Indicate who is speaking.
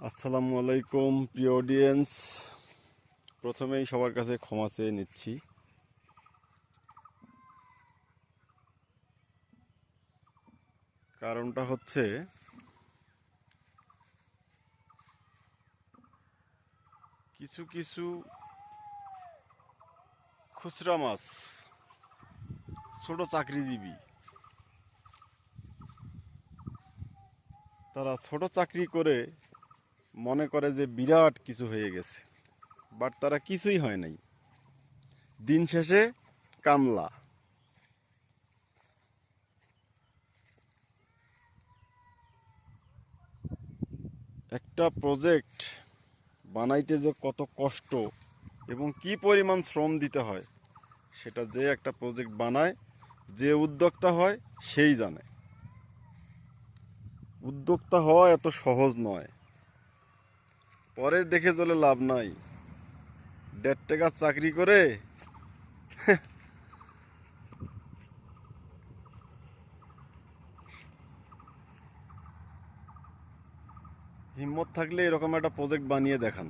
Speaker 1: আসসালামু আলাইকুম প্রিয় অডিয়েন্স। প্রথমেই সবার কাছে ক্ষমা চেয়ে নিচ্ছি। কারণটা হচ্ছে কিছু কিছু খুচরা মাছ, ছোট চাকরিজীবী, তারা ছোট চাকরি করে মনে করে যে বিরাট কিছু হয়ে গেছে, বাট তারা কিছুই হয় নাই। দিন শেষে কামলা। একটা প্রজেক্ট বানাইতে যে কত কষ্ট এবং কি পরিমাণ শ্রম দিতে হয়, সেটা যে একটা প্রজেক্ট বানায়, যে উদ্যোক্তা হয় সেই জানে। উদ্যোক্তা হওয়া এত সহজ নয়। পরের দেখে চলে লাভ নাই। 1.5 টাকা চাকরি করে হিম্মত থাকলে এরকম একটা প্রজেক্ট বানিয়ে দেখান।